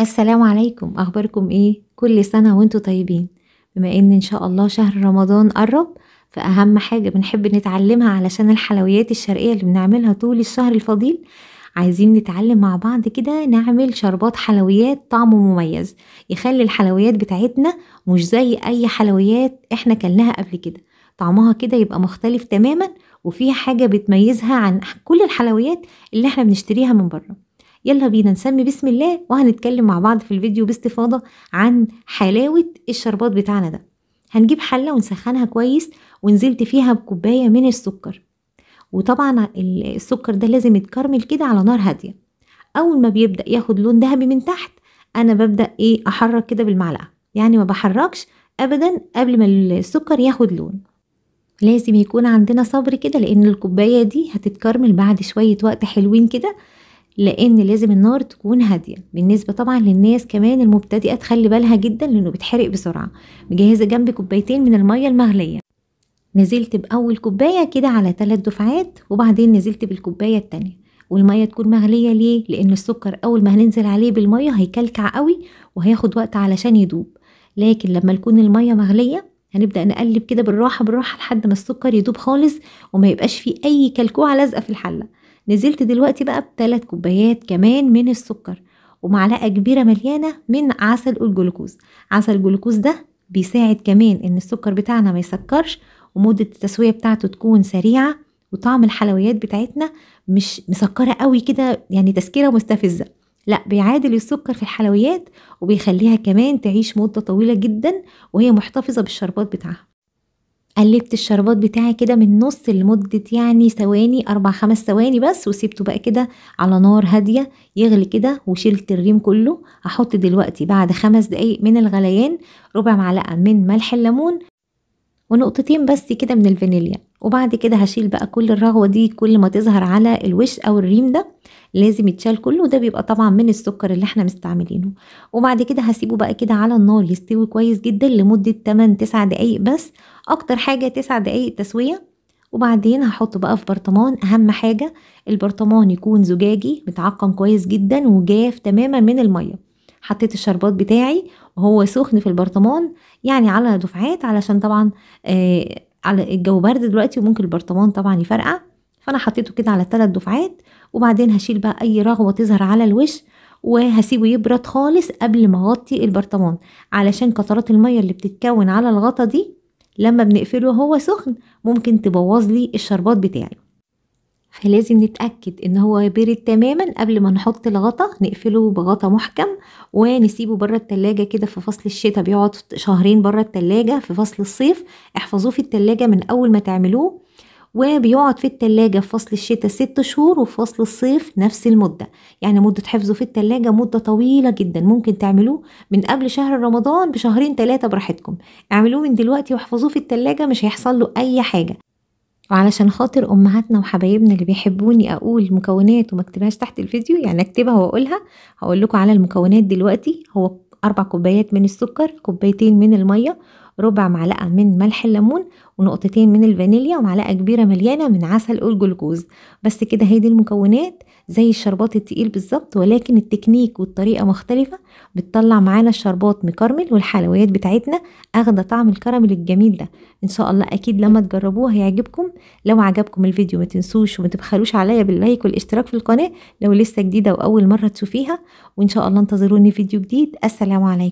السلام عليكم، اخباركم ايه؟ كل سنة وانتم طيبين. بما ان شاء الله شهر رمضان قرب، فاهم حاجة بنحب نتعلمها علشان الحلويات الشرقية اللي بنعملها طول الشهر الفضيل. عايزين نتعلم مع بعض كده نعمل شربات حلويات طعمه مميز، يخلي الحلويات بتاعتنا مش زي اي حلويات احنا كلناها قبل كده. طعمها كده يبقى مختلف تماما، وفيها حاجة بتميزها عن كل الحلويات اللي احنا بنشتريها من بره. يلا بينا نسمي بسم الله وهنتكلم مع بعض في الفيديو باستفاضة عن حلاوة الشربات بتاعنا ده. هنجيب حلة ونسخنها كويس، ونزلت فيها بكوباية من السكر. وطبعا السكر ده لازم يتكرمل كده على نار هادية. أول ما بيبدأ ياخد لون ذهبي من تحت، أنا ببدأ أحرك كده بالمعلقة، يعني ما بحركش أبدا قبل ما السكر ياخد لون. لازم يكون عندنا صبر كده، لأن الكوباية دي هتتكرمل بعد شوية وقت حلوين كده، لان لازم النار تكون هاديه. بالنسبه طبعا للناس كمان المبتدئه تخلي بالها جدا لانه بيتحرق بسرعه. مجهزه جنبي كوبايتين من الميه المغليه. نزلت باول كوبايه كده على 3 دفعات، وبعدين نزلت بالكوبايه التانية. والميه تكون مغليه ليه؟ لان السكر اول ما هننزل عليه بالميه هيكلكع قوي وهياخد وقت علشان يدوب. لكن لما تكون الميه مغليه هنبدا نقلب كده بالراحه بالراحه لحد ما السكر يدوب خالص، وما يبقاش فيه اي كلكوعه لازقه في الحله. نزلت دلوقتي بقى ب3 كوبايات كمان من السكر، ومعلقه كبيره مليانه من عسل الجلوكوز. عسل الجلوكوز ده بيساعد كمان ان السكر بتاعنا ما يسكرش، ومدة التسوية بتاعته تكون سريعة، وطعم الحلويات بتاعتنا مش مسكرة قوي كده، يعني تسكيرة مستفزة. لا، بيعادل السكر في الحلويات، وبيخليها كمان تعيش مدة طويلة جدا وهي محتفظة بالشربات بتاعها. قلبت الشربات بتاعي كده من نص لمدة يعني ثواني، 4-5 ثواني بس، وسيبته بقى كده على نار هادية يغلي كده، وشلت الريم كله. هحط دلوقتي بعد 5 دقايق من الغليان ربع معلقة من ملح الليمون، ونقطتين بس كده من الفانيليا. وبعد كده هشيل بقى كل الرغوة دي، كل ما تظهر على الوش او الريم ده لازم يتشال كله، ده بيبقى طبعا من السكر اللي احنا مستعملينه. وبعد كده هسيبه بقى كده على النار يستوي كويس جدا لمدة 8-9 دقايق بس، اكتر حاجة 9 دقايق تسوية. وبعدين هحطه بقى في برطمان. اهم حاجة البرطمان يكون زجاجي متعقم كويس جدا وجاف تماما من المية. حطيت الشربات بتاعي وهو سخن في البرطمان، يعني على دفعات، علشان طبعا على الجو برد دلوقتي وممكن البرطمان طبعا يفرقع. فانا حطيته كده على 3 دفعات، وبعدين هشيل بقى اي رغوة تظهر على الوش، وهسيبه يبرد خالص قبل ما اغطي البرطمان، علشان قطرات المية اللي بتتكون على الغطا دي لما بنقفله وهو سخن ممكن تبوظ لي الشربات بتاعي. فلازم نتأكد ان هو بارد تماما قبل ما نحط الغطا، نقفله بغطا محكم ونسيبه بره التلاجة كده. في فصل الشتاء بيقعد 2 بره التلاجة، في فصل الصيف احفظوه في التلاجة من اول ما تعملوه، وبيقعد في التلاجة في فصل الشتاء 6 شهور، وفي فصل الصيف نفس المدة. يعني مدة حفظه في التلاجة مدة طويلة جدا. ممكن تعملوه من قبل شهر رمضان ب2-3 براحتكم. اعملوه من دلوقتي واحفظوه في التلاجة، مش هيحصل له اي حاجة. وعلشان خاطر امهاتنا وحبايبنا اللي بيحبوني اقول مكونات وما اكتبهاش تحت الفيديو، يعني اكتبها واقولها، هقول لكم على المكونات دلوقتي. هو 4 كوبايات من السكر، كوبايتين من المية، ربع معلقة من ملح الليمون، ونقطتين من الفانيليا، ومعلقة كبيرة مليانة من عسل الجلوكوز. بس كده هي دي المكونات، زي الشربات التقيل بالظبط، ولكن التكنيك والطريقة مختلفة. بتطلع معانا الشربات مكرمل، والحلويات بتاعتنا اخده طعم الكراميل الجميل ده. ان شاء الله اكيد لما تجربوه هيعجبكم. لو عجبكم الفيديو ما تنسوش وما تبخلوش عليا باللايك والاشتراك في القناة لو لسه جديدة واول مرة تشوفيها. وان شاء الله انتظروني فيديو جديد. السلام عليكم.